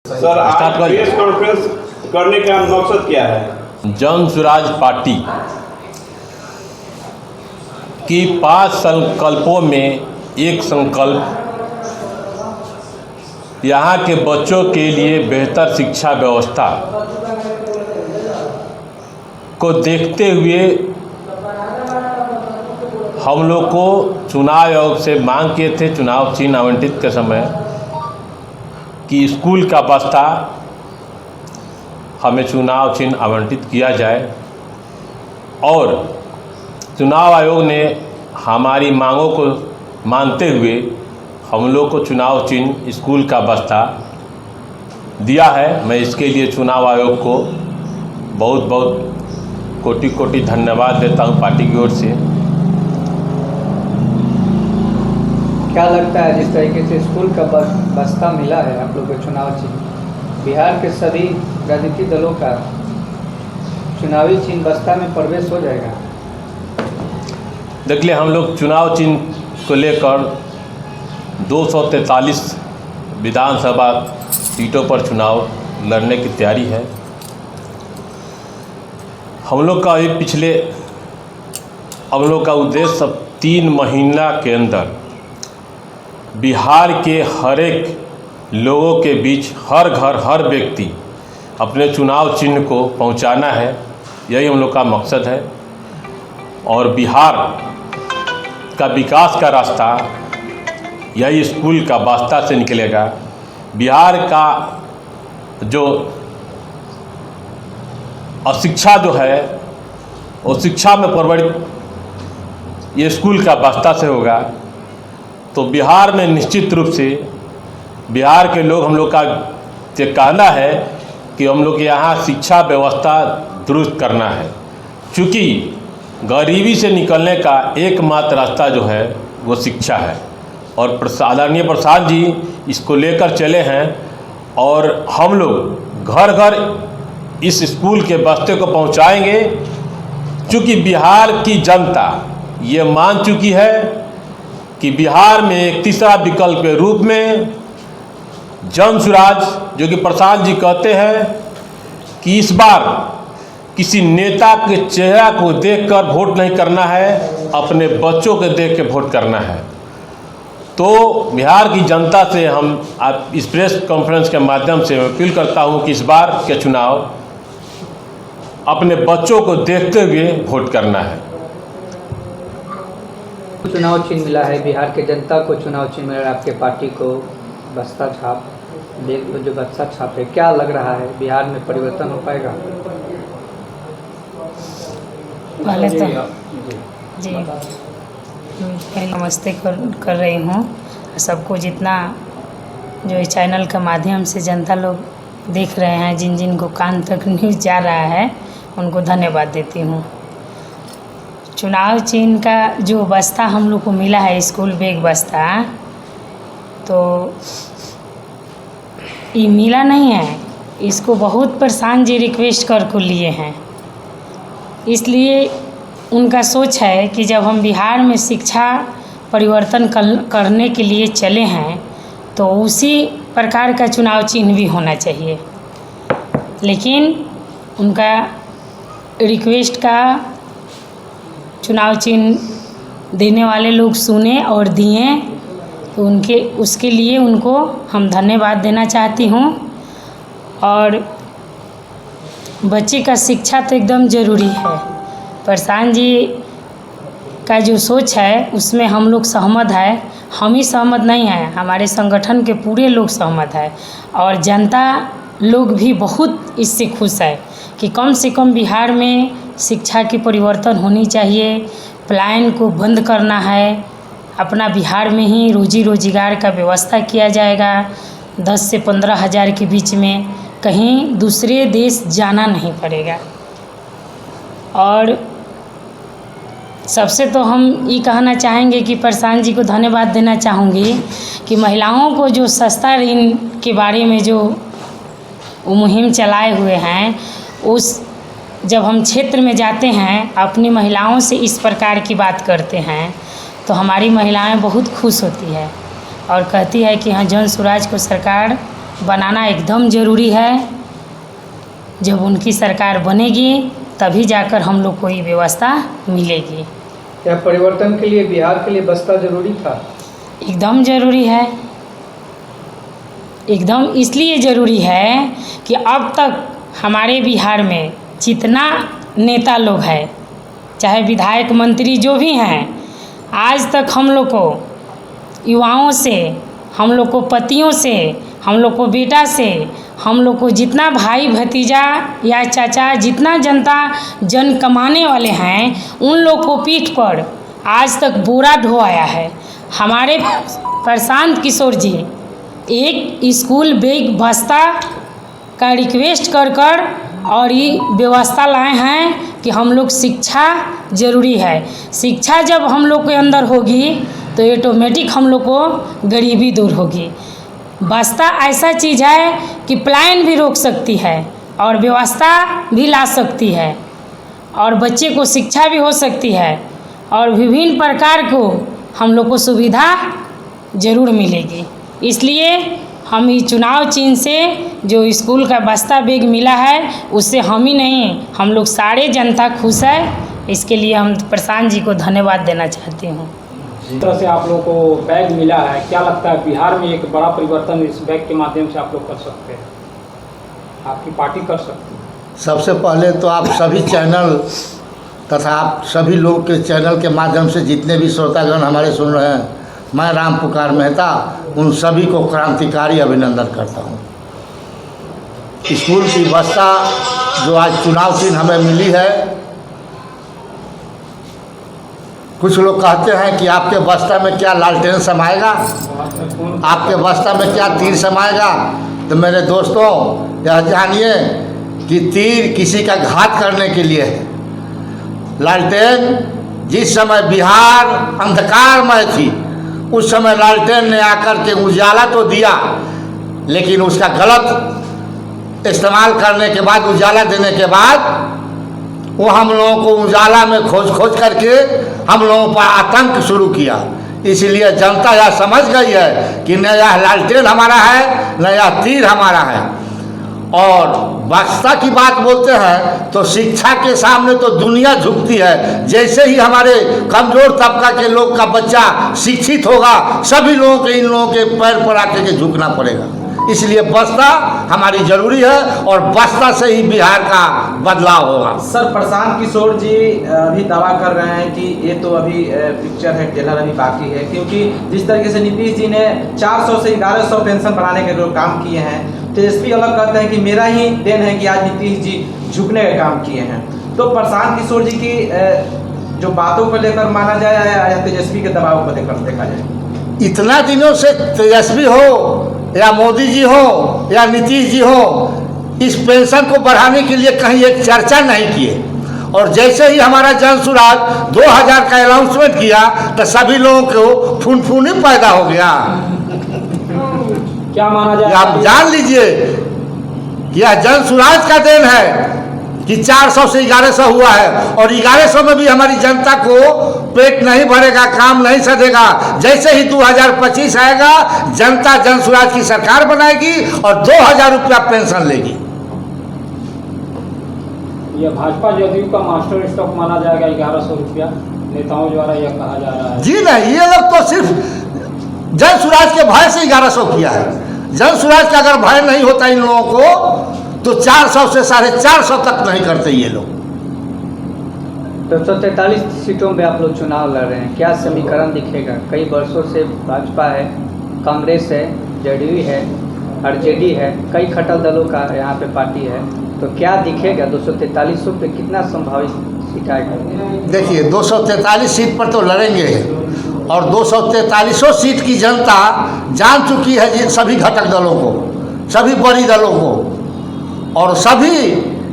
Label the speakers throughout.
Speaker 1: Sir, आज press conference करने का मकसद क्या है?
Speaker 2: जन स्वराज पार्टी की 5 संकल्पों में एक संकल्प यहाँ के बच्चों के लिए बेहतर शिक्षा व्यवस्था को देखते हुए हम लोग को चुनाव आयोग से मांग किए थे, चुनाव चिन्ह आवंटित के समय, कि स्कूल का बस्ता हमें चुनाव चिन्ह आवंटित किया जाए। और चुनाव आयोग ने हमारी मांगों को मानते हुए हम लोग को चुनाव चिन्ह स्कूल का बस्ता दिया है। मैं इसके लिए चुनाव आयोग को बहुत बहुत कोटि कोटि धन्यवाद देता हूं पार्टी की ओर से।
Speaker 3: क्या लगता है जिस तरीके से स्कूल का बस्ता मिला है आप लोग को चुनाव चिन्ह, बिहार के सभी राजनीतिक दलों का चुनावी चिन्ह बस्ता में प्रवेश हो जाएगा?
Speaker 2: देखिए, हम लोग चुनाव चिन्ह को लेकर 243 विधानसभा सीटों पर चुनाव लड़ने की तैयारी है। हम लोग का हम लोग का उद्देश्य 3 महीना के अंदर बिहार के हर एक लोगों के बीच, हर घर हर व्यक्ति अपने चुनाव चिन्ह को पहुंचाना है। यही हम लोग का मकसद है। और बिहार का विकास का रास्ता यही स्कूल का बस्ता से निकलेगा। बिहार का जो अशिक्षा जो है वो शिक्षा में परिवर्तित ये स्कूल का बस्ता से होगा। तो बिहार में निश्चित रूप से बिहार के लोग, हम लोग का ये कहना है कि हम लोग यहाँ शिक्षा व्यवस्था दुरुस्त करना है, क्योंकि गरीबी से निकलने का एकमात्र रास्ता जो है वो शिक्षा है। और आदरणीय प्रसाद जी इसको लेकर चले हैं और हम लोग घर घर इस स्कूल के बस्ते को पहुंचाएंगे, क्योंकि बिहार की जनता ये मान चुकी है कि बिहार में एक तीसरा विकल्प के रूप में जन स्वराज, जो कि प्रसाद जी कहते हैं कि इस बार किसी नेता के चेहरा को देखकर वोट नहीं करना है, अपने बच्चों को देख के वोट करना है। तो बिहार की जनता से हम आप इस प्रेस कॉन्फ्रेंस के माध्यम से अपील करता हूं कि इस बार के चुनाव अपने बच्चों को देखते हुए वोट करना है।
Speaker 3: चुनाव चिन्ह मिला है, बिहार के जनता को चुनाव चिन्ह मिला है, आपके पार्टी को बस्ता छाप, देख लो जो बस्ता छाप है, क्या लग रहा है बिहार में परिवर्तन हो पाएगा?
Speaker 4: पहले तो जी पहले नमस्ते कर रही हूँ सबको, जितना जो इस चैनल के माध्यम से जनता लोग देख रहे हैं, जिन जिन को कान तक न्यूज़ जा रहा है, उनको धन्यवाद देती हूँ। चुनाव चिन्ह का जो बस्ता हम लोग को मिला है, स्कूल बैग बस्ता, तो ये मिला नहीं है, इसको बहुत प्रशांत जी रिक्वेस्ट कर को लिए हैं। इसलिए उनका सोच है कि जब हम बिहार में शिक्षा परिवर्तन करने के लिए चले हैं तो उसी प्रकार का चुनाव चिन्ह भी होना चाहिए। लेकिन उनका रिक्वेस्ट का चुनाव चिन्ह देने वाले लोग सुने और दिए, तो उसके लिए उनको हम धन्यवाद देना चाहती हूँ। और बच्चे का शिक्षा तो एकदम ज़रूरी है। प्रशांत जी का जो सोच है उसमें हम लोग सहमत है। हम ही सहमत नहीं हैं, हमारे संगठन के पूरे लोग सहमत है और जनता लोग भी बहुत इससे खुश है कि कम से कम बिहार में शिक्षा की परिवर्तन होनी चाहिए। पलायन को बंद करना है, अपना बिहार में ही रोजी रोजगार का व्यवस्था किया जाएगा। 10 से 15 हज़ार के बीच में कहीं दूसरे देश जाना नहीं पड़ेगा। और सबसे तो हम ये कहना चाहेंगे कि प्रशांत जी को धन्यवाद देना चाहूँगी कि महिलाओं को जो सस्ता ऋण के बारे में जो मुहिम चलाए हुए हैं, उस जब हम क्षेत्र में जाते हैं, अपनी महिलाओं से इस प्रकार की बात करते हैं, तो हमारी महिलाएं बहुत खुश होती है और कहती है कि हाँ, जन स्वराज को सरकार बनाना एकदम ज़रूरी है। जब उनकी सरकार बनेगी तभी जाकर हम लोग को ये व्यवस्था मिलेगी।
Speaker 3: क्या परिवर्तन के लिए बिहार के लिए बस्ता जरूरी था?
Speaker 4: एकदम ज़रूरी है। एकदम इसलिए ज़रूरी है कि अब तक हमारे बिहार में जितना नेता लोग हैं, चाहे विधायक मंत्री जो भी हैं, आज तक हम लोग को युवाओं से, हम लोग को पतियों से, हम लोग को बेटा से, हम लोग को जितना भाई भतीजा या चाचा, जितना जनता जन कमाने वाले हैं, उन लोग को पीठ पर आज तक बोरा ढोआया है। हमारे प्रशांत किशोर जी एक स्कूल बैग बस्ता का रिक्वेस्ट कर कर और ये व्यवस्था लाए हैं कि हम लोग शिक्षा ज़रूरी है। शिक्षा जब हम लोग के अंदर होगी तो ऑटोमेटिक हम लोग को गरीबी दूर होगी। बस्ता ऐसा चीज़ है कि प्लान भी रोक सकती है और व्यवस्था भी ला सकती है और बच्चे को शिक्षा भी हो सकती है और विभिन्न प्रकार को हम लोग को सुविधा ज़रूर मिलेगी। इसलिए हम ये चुनाव चिन्ह से जो स्कूल का बस्ता बैग मिला है उससे हम ही नहीं, हम लोग सारे जनता खुश है। इसके लिए हम प्रशांत जी को धन्यवाद देना चाहती हूँ।
Speaker 5: जिस तरह से आप लोग को बैग मिला है, क्या लगता है बिहार में एक बड़ा परिवर्तन इस बैग के माध्यम से आप लोग कर सकते हैं, आपकी पार्टी कर सकती है?
Speaker 6: सबसे पहले तो आप सभी चैनल तथा आप सभी लोग के चैनल के माध्यम से जितने भी श्रोतागण हमारे सुन रहे हैं, मैं राम पुकार मेहता उन सभी को क्रांतिकारी अभिनंदन करता हूँ। स्कूल की बस्ता जो आज चुनाव चिन्ह हमें मिली है, कुछ लोग कहते हैं कि आपके बस्ता में क्या लालटेन समाएगा, आपके बस्ता में क्या तीर समाएगा। तो मेरे दोस्तों, यह जानिए कि तीर किसी का घात करने के लिए है। लालटेन जिस समय बिहार अंधकारमय थी, उस समय लालटेन ने आकर के उजाला तो दिया, लेकिन उसका गलत इस्तेमाल करने के बाद, उजाला देने के बाद, वो हम लोगों को उजाला में खोज करके हम लोगों पर आतंक शुरू किया। इसलिए जनता यह समझ गई है कि न यह लालटेन हमारा है, न यह तीर हमारा है। और बस्ता की बात बोलते हैं तो शिक्षा के सामने तो दुनिया झुकती है। जैसे ही हमारे कमज़ोर तबका के लोग का बच्चा शिक्षित होगा, सभी लोगों के इन लोगों के पैर पर आके के झुकना पड़ेगा। इसलिए बस्ता हमारी ज़रूरी है और बस्ता से ही बिहार का बदलाव होगा।
Speaker 7: सर, प्रशांत किशोर जी अभी दावा कर रहे हैं कि ये तो अभी पिक्चर है, ट्रेलर अभी बाकी है, क्योंकि जिस तरीके से नीतीश जी ने 400 से 1100 पेंशन बढ़ाने के जो काम किए हैं, तेजस्वी अलग कहते हैं कि मेरा ही देन है कि आज नीतीश जी झुकने का काम किए हैं। तो प्रशांत किशोर जी की जो बातों को लेकर माना जाए या तेजस्वी के दबाव को लेकर देखा जाए?
Speaker 6: इतना दिनों से तेजस्वी हो या मोदी जी हो या नीतीश जी हो, इस पेंशन को बढ़ाने के लिए कहीं एक चर्चा नहीं किए। और जैसे ही हमारा जन सुराज 2000 का अनाउंसमेंट किया तो सभी लोगों को फुनफुनी पैदा हो गया।
Speaker 5: क्या माना जाए?
Speaker 6: आप जान लीजिए कि यह जन सुराज का देन है कि 400 से 1100 हुआ है, और 1100 में भी हमारी जनता को पेट नहीं भरेगा, काम नहीं सधेगा। जैसे ही 2025 आएगा, जनता जन सुराज की सरकार बनाएगी और 2000 रुपया पेंशन लेगी।
Speaker 5: यह भाजपा जदयू का मास्टर स्ट्रोक माना जाएगा 1100 रुपया, नेताओं द्वारा यह कहा जा रहा है।
Speaker 6: जी नहीं, ये लोग तो सिर्फ जन सुराज के भय से 1100 किया है। जन सुराज का अगर भय नहीं होता इन लोगों को तो 400 से 450 तक नहीं करते ये लोग।
Speaker 3: तो 143 सीटों में आप लोग चुनाव लड़ रहे हैं, क्या समीकरण दिखेगा? कई वर्षों से भाजपा है, कांग्रेस है, जेडीयू है, आरजेडी है, कई खटल दलों का यहाँ पे पार्टी है, तो क्या दिखेगा? 243 पे कितना संभावित सीट आएगा?
Speaker 6: देखिए, 243 सीट पर तो लड़ेंगे और 243 सीट की जनता जान चुकी है सभी घटक दलों को, सभी बड़ी दलों को, और सभी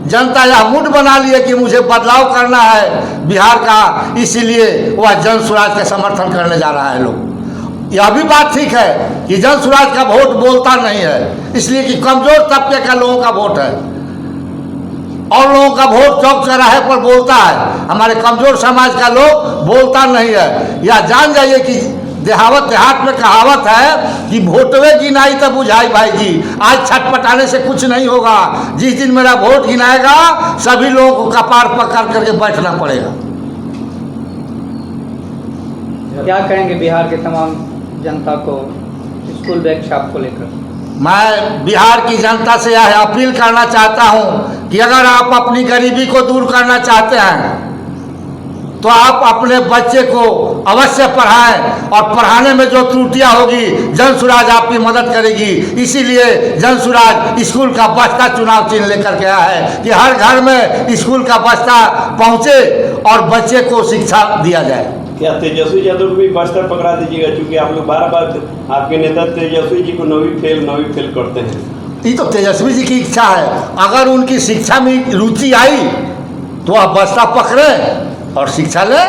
Speaker 6: जनता यह मूड बना लिए कि मुझे बदलाव करना है बिहार का, इसीलिए वह जन सुराज का समर्थन करने जा रहा है लोग। यह भी बात ठीक है कि जन सुराज का वोट बोलता नहीं है, इसलिए कि कमजोर तबके का लोगों का वोट है और लोगों का वोट चौक चौराहे पर बोलता है। हमारे कमजोर समाज का लोग बोलता नहीं है। यह जान जाइए कि देहात में कहावत है कि वोटवे गिनाई तब बुझाई भाई जी। आज छटपटाने से कुछ नहीं होगा। जिस दिन मेरा वोट गिनाएगा सभी लोगों को कपार पकड़ करके बैठना पड़ेगा।
Speaker 3: क्या कहेंगे बिहार के तमाम जनता को स्कूल बैग छाप को लेकर?
Speaker 6: मैं बिहार की जनता से यह अपील करना चाहता हूं कि अगर आप अपनी गरीबी को दूर करना चाहते हैं तो आप अपने बच्चे को अवश्य पढ़ाएं और पढ़ाने में जो त्रुटियां होगी जन सुराज आपकी मदद करेगी। इसीलिए जन सुराज स्कूल का बस्ता चुनाव चिन्ह लेकर के आया है कि हर घर में स्कूल का बस्ता पहुंचे और बच्चे को शिक्षा दिया जाए।
Speaker 1: क्या तेजस्वी यादव को भी बस्ता पकड़ा दीजिएगा, क्योंकि आप लोग बार बार आपके नेता तेजस्वी जी को नवी फेल करते हैं।
Speaker 6: ये तो तेजस्वी जी की इच्छा है। अगर उनकी शिक्षा में रुचि आई तो आप बस्ता पकड़े और शिक्षा ले।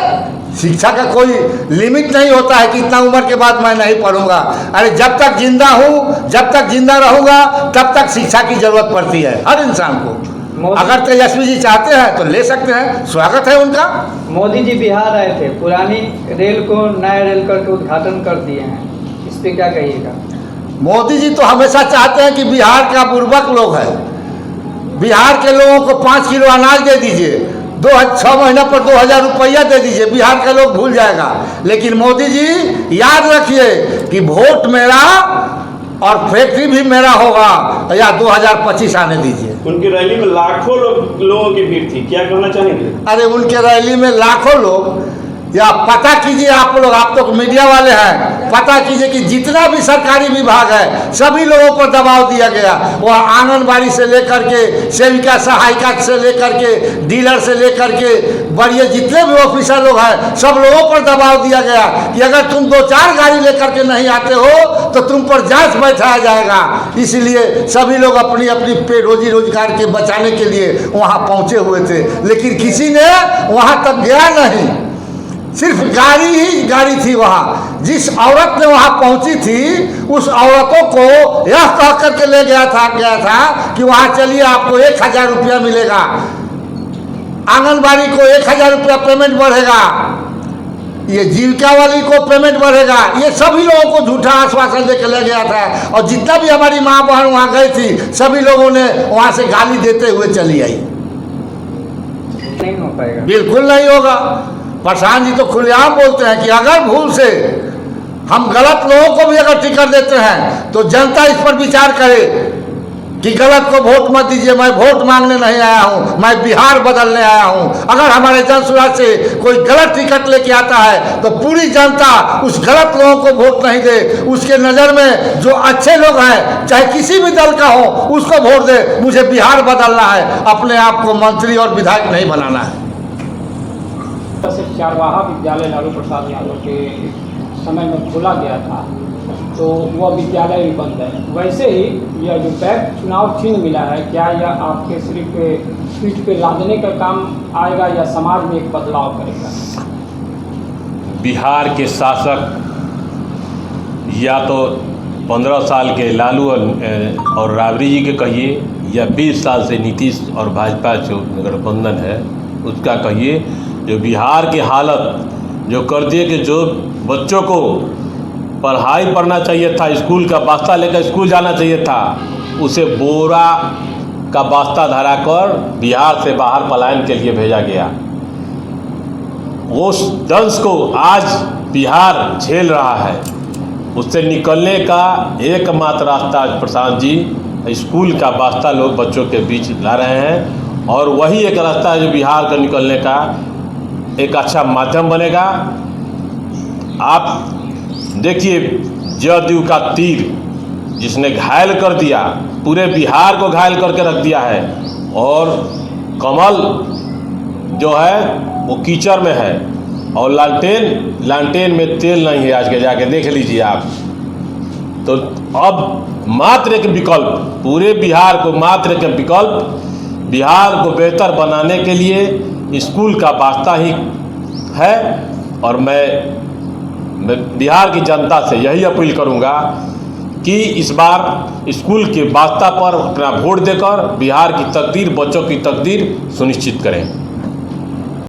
Speaker 6: शिक्षा का कोई लिमिट नहीं होता है कि इतना उम्र के बाद मैं नहीं पढ़ूंगा। अरे जब तक जिंदा हूँ, जब तक जिंदा रहूंगा तब तक शिक्षा की जरूरत पड़ती है हर इंसान को। अगर तेजस्वी जी चाहते हैं तो ले सकते हैं, स्वागत है उनका।
Speaker 3: मोदी जी बिहार आए थे, पुरानी रेल को नया रेल करके उद्घाटन कर दिए हैं, इस पे क्या कहिएगा?
Speaker 6: मोदी जी तो हमेशा चाहते हैं कि बिहार का बुर्बक लोग है, बिहार के लोगों को 5 किलो अनाज दे दीजिए, 6 महीना पर 2000 रुपया दे दीजिए, बिहार का लोग भूल जाएगा। लेकिन मोदी जी याद रखिए कि वोट मेरा और फैक्ट्री भी मेरा होगा, या 2025 आने दीजिए।
Speaker 1: उनकी रैली में लाखों लोगों की भीड़ थी, क्या कहना चाहेंगे?
Speaker 6: अरे उनके रैली में लाखों लोग, या पता कीजिए आप लोग, आप तो मीडिया वाले हैं, पता कीजिए कि जितना भी सरकारी विभाग है सभी लोगों पर दबाव दिया गया। वह आंगनबाड़ी से लेकर के सेविका सहायिका से लेकर के डीलर से लेकर के बड़े जितने भी ऑफिसर लोग हैं सब लोगों पर दबाव दिया गया कि अगर तुम 2-4 गाड़ी लेकर के नहीं आते हो तो तुम पर जांच बैठाया जाएगा। इसलिए सभी लोग अपनी अपनी पे रोजी रोजगार के बचाने के लिए वहाँ पहुँचे हुए थे, लेकिन किसी ने वहाँ तक गया नहीं। सिर्फ गाड़ी ही गाड़ी थी वहाँ। जिस औरत ने वहाँ पहुँची थी उस औरतों को यह कह करके ले गया था कि वहाँ चलिए आपको 1000 रुपया मिलेगा, आंगनबाड़ी को 1000 रुपया पेमेंट बढ़ेगा, ये जीविका वाली को पेमेंट बढ़ेगा। ये सभी लोगों को झूठा आश्वासन देकर ले गया था। और जितना भी हमारी माँ बहन वहाँ गई थी सभी लोगों ने वहाँ से गाली देते हुए चली आई।
Speaker 3: नहीं हो पाएगा,
Speaker 6: बिल्कुल नहीं होगा। प्रधान जी तो खुलेआम बोलते हैं कि अगर भूल से हम गलत लोगों को भी अगर टिकट देते हैं तो जनता इस पर विचार करे कि गलत को वोट मत दीजिए। मैं वोट मांगने नहीं आया हूं, मैं बिहार बदलने आया हूं। अगर हमारे जन सुराज से कोई गलत टिकट लेके आता है तो पूरी जनता उस गलत लोगों को वोट नहीं दे, उसके नज़र में जो अच्छे लोग हैं चाहे किसी भी दल का हो उसको वोट दे। मुझे बिहार बदलना है, अपने आप को मंत्री और विधायक नहीं बनाना है।
Speaker 5: चारवाहा विद्यालय लालू प्रसाद यादव के समय में खोला गया था तो वह विद्यालय भी बंद है। वैसे ही यह जो बैग चुनाव चिन्ह मिला है, क्या यह आपके सिर्फ पीठ पे लादने का काम आएगा या समाज में एक बदलाव करेगा?
Speaker 2: बिहार के शासक या तो 15 साल के लालू और राबड़ी जी के कहिए, या 20 साल से नीतीश और भाजपा जो गठबंधन है उसका कहिए, जो बिहार की हालत जो कर दिए कि जो बच्चों को पढ़ाई पढ़ना चाहिए था, स्कूल का बस्ता लेकर स्कूल जाना चाहिए था, उसे बोरा का बस्ता धरा कर बिहार से बाहर पलायन के लिए भेजा गया। उस दंश को आज बिहार झेल रहा है। उससे निकलने का एकमात्र रास्ता प्रशांत जी स्कूल का बस्ता लोग बच्चों के बीच ला रहे हैं, और वही एक रास्ता है जो बिहार का निकलने का एक अच्छा माध्यम बनेगा। आप देखिए जदयू का तीर जिसने घायल कर दिया, पूरे बिहार को घायल करके रख दिया है, और कमल जो है वो कीचड़ में है, और लालटेन में तेल नहीं है। आज के जाके देख लीजिए आप। तो अब मात्र एक विकल्प, पूरे बिहार को मात्र एक विकल्प, बिहार को बेहतर बनाने के लिए स्कूल का वास्ता ही है। और मैं बिहार की जनता से यही अपील करूंगा कि इस बार स्कूल के वास्ता पर अपना वोट देकर बिहार की तकदीर, बच्चों की तकदीर सुनिश्चित करें।